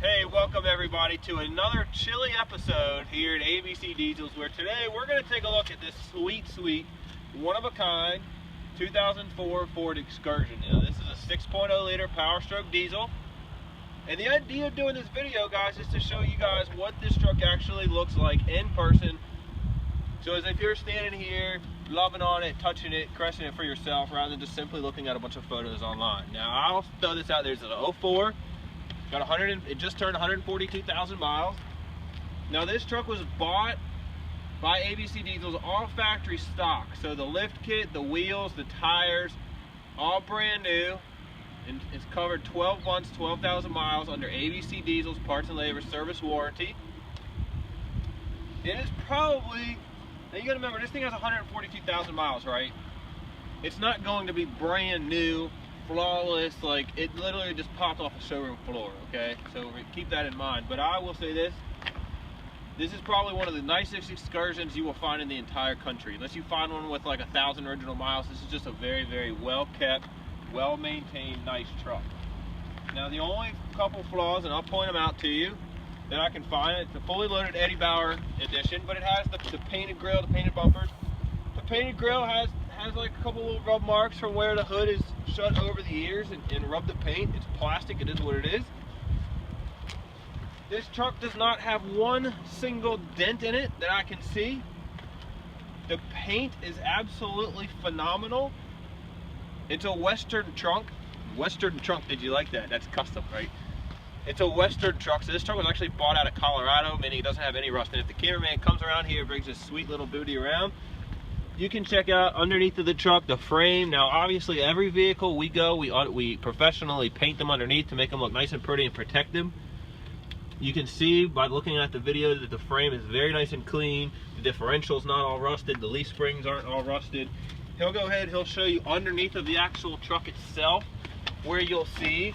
Hey, welcome everybody to another chilly episode here at ABC Diesels, where today we're going to take a look at this sweet, one-of-a-kind 2004 Ford Excursion. Now, this is a 6.0 liter Powerstroke diesel. And the idea of doing this video, guys, is to show you guys what this truck actually looks like in person. So as if you're standing here, loving on it, touching it, caressing it for yourself, rather than just simply looking at a bunch of photos online. Now, I'll throw this out there. It's an 04. It just turned 142,000 miles. Now this truck was bought by ABC Diesels all factory stock. So the lift kit, the wheels, the tires, all brand new. And it's covered 12 months, 12,000 miles under ABC Diesels parts and labor service warranty. It is probably, now you gotta remember, this thing has 142,000 miles, right? It's not going to be brand new, flawless, like it literally just popped off the showroom floor, okay? So keep that in mind. But I will say this is probably one of the nicest Excursions you will find in the entire country. Unless you find one with like 1,000 original miles, this is just a very well kept, well maintained, nice truck. Now the only couple flaws, and I'll point them out to you, that I can find, it's a fully loaded Eddie Bauer edition, but it has the painted grille, the painted bumpers. The painted grille has like a couple little rub marks from where the hood is shut over the years and rubbed the paint. It's plastic, it is what it is. This truck does not have one single dent in it that I can see. The paint is absolutely phenomenal. It's a Western trunk. Western trunk, did you like that? That's custom, right? It's a Western truck. So this truck was actually bought out of Colorado, meaning it doesn't have any rust. And if the cameraman comes around here and brings his sweet little booty around, you can check out underneath of the truck, the frame. Now obviously every vehicle we go, we professionally paint them underneath to make them look nice and pretty and protect them. You can see by looking at the video that the frame is very nice and clean. The differential's not all rusted, the leaf springs aren't all rusted. He'll go ahead, he'll show you underneath of the actual truck itself, where you'll see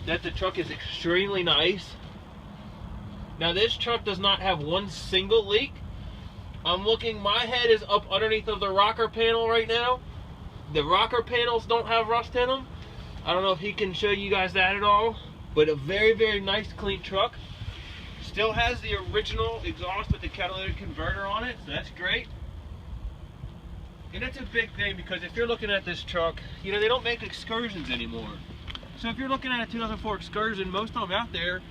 that the truck is extremely nice. Now this truck does not have one single leak. I'm looking, my head is up underneath of the rocker panel right now. The rocker panels don't have rust in them. I don't know if he can show you guys that at all, but a very nice clean truck. Still has the original exhaust with the catalytic converter on it, so that's great. And it's a big thing because if you're looking at this truck, you know, they don't make Excursions anymore. So if you're looking at a 2004 Excursion, most of them out there,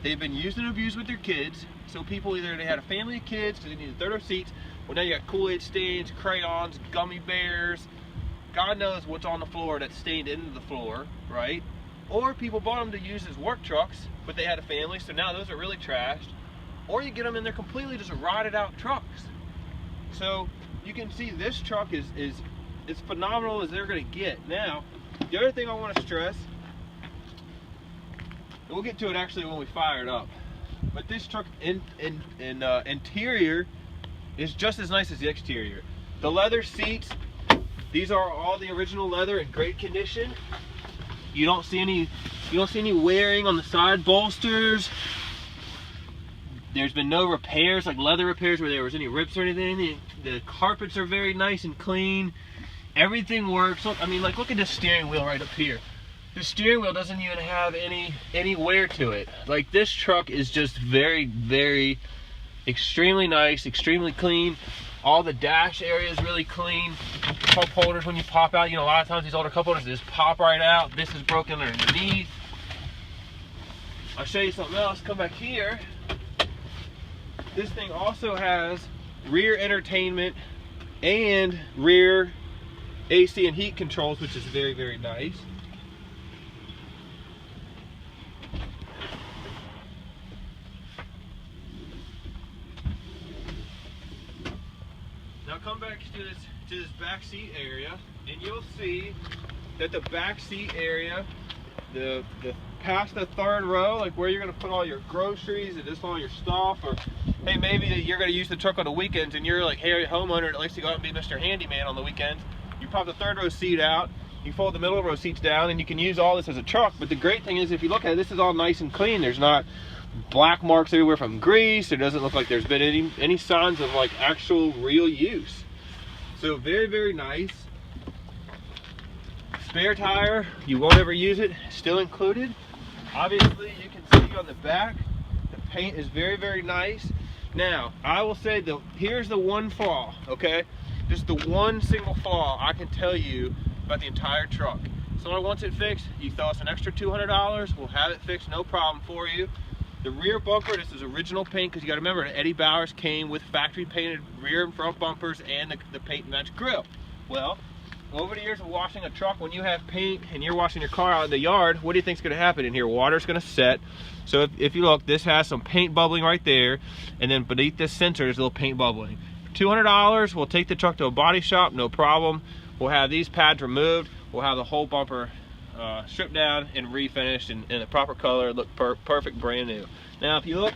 they've been used and abused with their kids. So people either they had a family of kids because they needed third row seats. Well, now you got Kool-Aid stains, crayons, gummy bears. God knows what's on the floor that's stained into the floor, right? Or people bought them to use as work trucks, but they had a family, so now those are really trashed. Or you get them and they're completely just rotted out trucks. So you can see this truck is as phenomenal as they're gonna get. Now, the other thing I want to stress, and we'll get to it actually when we fire it up, but this truck interior is just as nice as the exterior. The leather seats, these are all the original leather in great condition. You don't see any wearing on the side bolsters. There's been no repairs, like leather repairs where there was any rips or anything. The carpets are very nice and clean. Everything works. Look, I mean, like, look at this steering wheel right up here. The steering wheel doesn't even have any wear to it. Like, this truck is just very extremely nice, extremely clean. All the dash area is really clean. Cup holders, when you pop out, you know, a lot of times these older cup holders just pop right out. This is broken underneath. I'll show you something else. Come back here. This thing also has rear entertainment and rear AC and heat controls, which is very nice. Now come back to this back seat area, and you'll see that the back seat area, the past the third row, like where you're gonna put all your groceries and just all your stuff, or hey, maybe you're gonna use the truck on the weekends and you're like, hey, homeowner that likes to go out and be Mr. Handyman on the weekends. You pop the third row seat out, you fold the middle row seats down, and you can use all this as a truck. But the great thing is, if you look at it, this is all nice and clean. There's not black marks everywhere from grease. It doesn't look like there's been any signs of like actual real use. So very nice. Spare tire, you won't ever use it, still included. Obviously, you can see on the back, the paint is very, very nice. Now, I will say here's the one flaw, okay? Just the one single flaw I can tell you about the entire truck. Someone wants it fixed, you throw us an extra $200, we'll have it fixed, no problem for you. The rear bumper, this is original paint, because you gotta remember, Eddie Bauer's came with factory painted rear and front bumpers and the paint match grille. Well, over the years of washing a truck, when you have paint and you're washing your car out in the yard, what do you think's gonna happen in here? Water's gonna set. So if you look, this has some paint bubbling right there, and then beneath this sensor there's a little paint bubbling. $200, we'll take the truck to a body shop, no problem. We'll have these pads removed, we'll have the whole bumper stripped down and refinished in the proper color, look perfect, brand new. Now if you look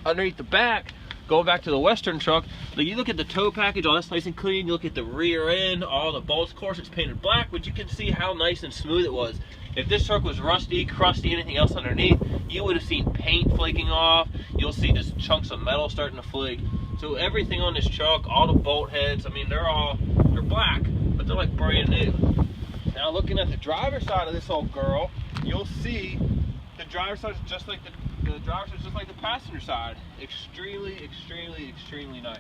underneath the back, going back to the Western truck, you look at the tow package, all that's nice and clean. You look at the rear end, all the bolts, of course it's painted black, but you can see how nice and smooth it was. If this truck was rusty, crusty, anything else underneath, you would have seen paint flaking off. You'll see just chunks of metal starting to flake. So everything on this truck, all the bolt heads, I mean, they're black, but they're like brand new. Now looking at the driver's side of this old girl, you'll see the driver's side is just like the driver's side is just like the passenger side. Extremely, extremely, extremely nice.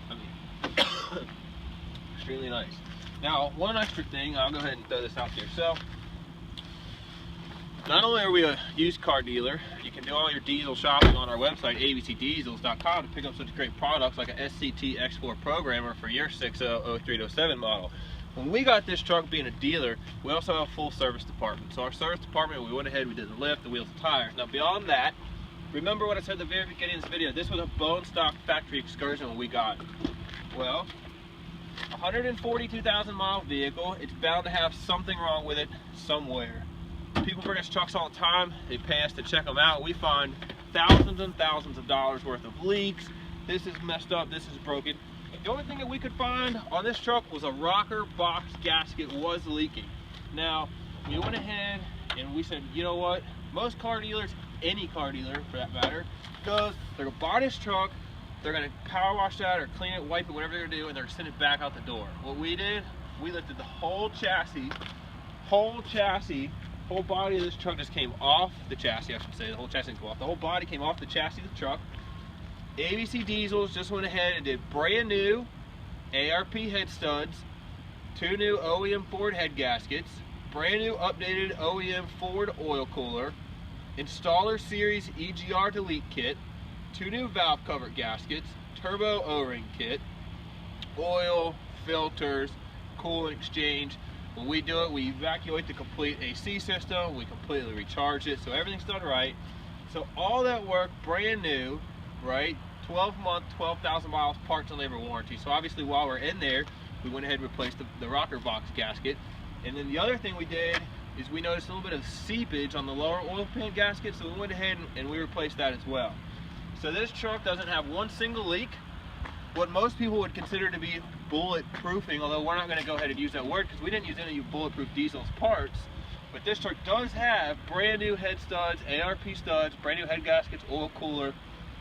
I mean, extremely nice. Now, one extra thing, I'll go ahead and throw this out there. So, not only are we a used car dealer, you can do all your diesel shopping on our website, ABCDIESELZ.com, to pick up such great products like a SCT X4 programmer for your 600307 model. When we got this truck being a dealer, we also have a full service department. So our service department, we went ahead, we did the lift, the wheels, the tires. Now beyond that, remember what I said at the very beginning of this video, this was a bone stock factory Excursion when we got it. Well, 142,000 mile vehicle, it's bound to have something wrong with it somewhere. People bring us trucks all the time, they pay us to check them out. We find thousands and thousands of dollars worth of leaks. This is messed up, this is broken. The only thing that we could find on this truck was a rocker box gasket was leaking. Now, we went ahead and we said, you know what? Most car dealers, any car dealer for that matter, goes, they're gonna buy this truck, they're gonna power wash that or clean it, wipe it, whatever they're gonna do, and they're gonna send it back out the door. What we did, we lifted the whole chassis, whole body of this truck just came off the chassis, I should say. The whole chassis didn't go off. The whole body came off the chassis of the truck. ABC Diesels just went ahead and did brand new ARP head studs, 2 new OEM Ford head gaskets, brand new updated OEM Ford oil cooler, installer series EGR delete kit, 2 new valve cover gaskets, turbo O-ring kit, oil, filters, coolant exchange. When we do it, we evacuate the complete AC system, we completely recharge it, so everything's done right. So all that work, brand new, right? 12-month, 12,000 miles parts and labor warranty. So obviously while we're in there, we went ahead and replaced the rocker box gasket. And then the other thing we did is we noticed a little bit of seepage on the lower oil pan gasket, so we went ahead and we replaced that as well. So this truck doesn't have one single leak. What most people would consider to be bulletproofing, although we're not going to go ahead and use that word because we didn't use any bulletproof diesel's parts, but this truck does have brand new head studs, ARP studs, brand new head gaskets, oil cooler.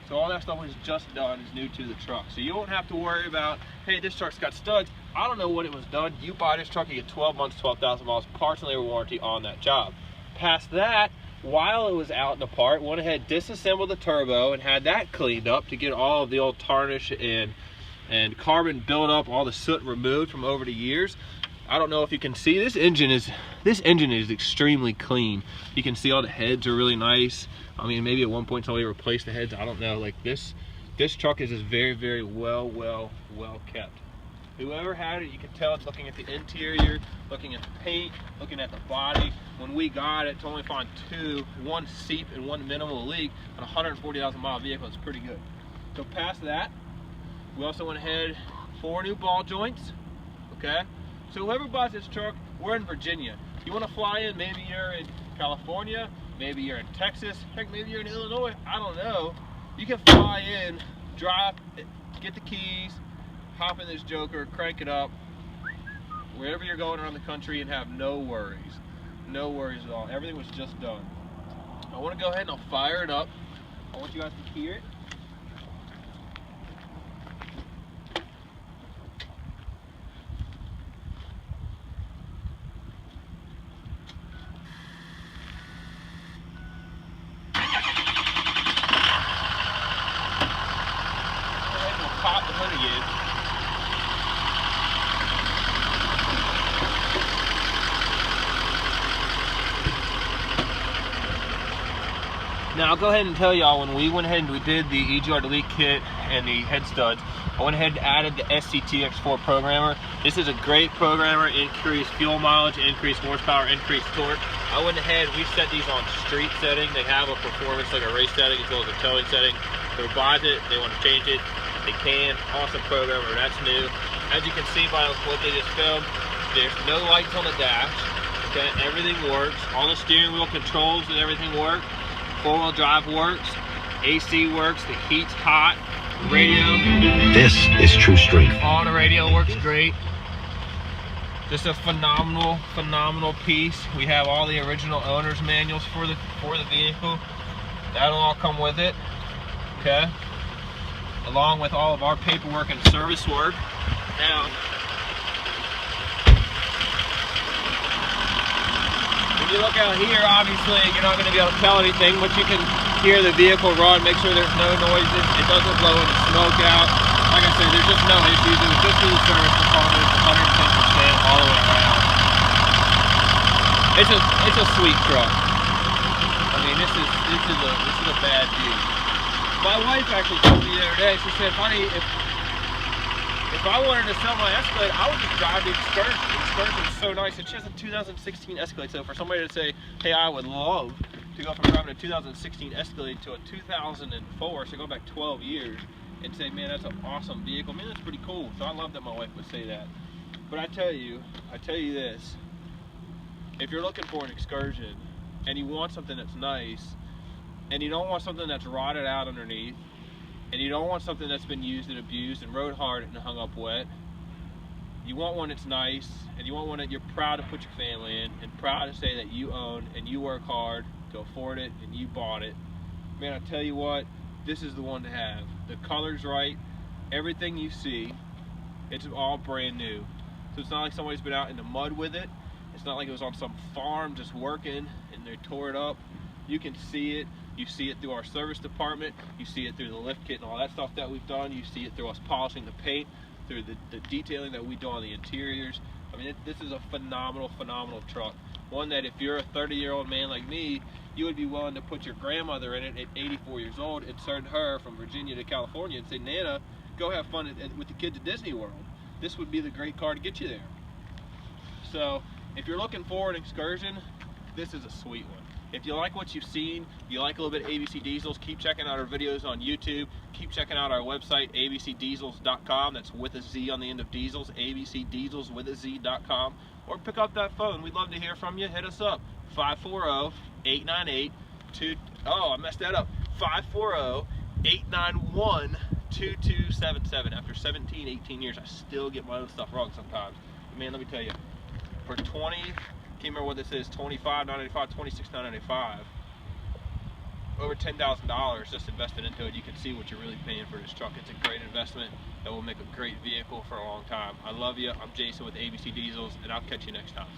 So all that stuff was just done, is new to the truck. So you won't have to worry about, hey, this truck's got studs. I don't know when it was done. You buy this truck, you get 12 months, 12,000 miles, parts and labor warranty on that job. Past that, while it was out in the part, went ahead, disassembled the turbo and had that cleaned up to get all of the old tarnish and carbon buildup, all the soot removed from over the years. I don't know if you can see, this engine is extremely clean. You can see all the heads are really nice. I mean, maybe at one point somebody replaced the heads, I don't know. Like this truck is just very, very well kept. Whoever had it, you can tell it's looking at the interior, looking at the paint, looking at the body. When we got it, to only find one seep and one minimal leak on a 140,000 mile vehicle, it's pretty good. So past that, we also went ahead, 4 new ball joints, okay? So whoever buys this truck, we're in Virginia. You want to fly in, maybe you're in California, maybe you're in Texas, heck, maybe you're in Illinois, I don't know. You can fly in, drive, get the keys, hop in this joker, crank it up, wherever you're going around the country and have no worries. No worries at all. Everything was just done. I want to go ahead and I'll fire it up. I want you guys to hear it. Now I'll go ahead and tell y'all, when we went ahead and we did the EGR delete kit and the head studs, I went ahead and added the SCT X4 programmer. This is a great programmer, increased fuel mileage, increased horsepower, increased torque. I went ahead, we set these on street setting. They have a performance like a race setting as well as a towing setting. Whoever buys it, they want to change it, they can. Awesome programmer, that's new. As you can see by what they just filmed, there's no lights on the dash. Okay, everything works. All the steering wheel controls and everything work. Four-wheel drive works. AC works. The heat's hot. Radio. This is true strength. All the radio works great. Just a phenomenal piece. We have all the original owner's manuals for the vehicle. That'll all come with it. Okay. Along with all of our paperwork and service work. Now, when you look out here, obviously you're not going to be able to tell anything, but you can hear the vehicle run, make sure there's no noises, it doesn't blow any smoke out. Like I said, there's just no issues. It was just through the service department. It's 110% all the way around. It's a sweet truck. I mean, this is a bad view. My wife actually told me the other day, she said, honey, if I wanted to sell my Escalade, I would just drive the Excursion. The Excursion's so nice. And she has a 2016 Escalade, so for somebody to say, hey, I would love to go from driving a 2016 Escalade to a 2004, so go back 12 years, and say, man, that's an awesome vehicle. Man, that's pretty cool. So I love that my wife would say that. But I tell you this, if you're looking for an Excursion, and you want something that's nice, and you don't want something that's rotted out underneath, and you don't want something that's been used and abused and rode hard and hung up wet, you want one that's nice, and you want one that you're proud to put your family in, and proud to say that you own, and you work hard to afford it, and you bought it. Man, I tell you what, this is the one to have. The color's right, everything you see, it's all brand new. So it's not like somebody's been out in the mud with it. It's not like it was on some farm just working and they tore it up. You can see it. You see it through our service department. You see it through the lift kit and all that stuff that we've done. You see it through us polishing the paint, through the detailing that we do on the interiors. I mean, this is a phenomenal truck. One that if you're a 30-year-old man like me, you would be willing to put your grandmother in it at 84 years old and send her from Virginia to California and say, Nana, go have fun with the kids at Disney World. This would be the great car to get you there. So if you're looking for an Excursion, this is a sweet one. If you like what you've seen, you like a little bit of ABC Diesels, keep checking out our videos on YouTube. Keep checking out our website, abcdiesels.com. That's with a Z on the end of diesels, abcdiesels with a Z.com. Or pick up that phone. We'd love to hear from you. Hit us up, 540-898-2277. Oh, I messed that up. 540-891-2277. After 17, 18 years, I still get my own stuff wrong sometimes. Man, let me tell you, for 20, can't remember what this is, $25.95, $26.95, over $10,000 just invested into it. You can see what you're really paying for this truck. It's a great investment that will make a great vehicle for a long time. I love you. I'm Jason with ABC Diesels, and I'll catch you next time.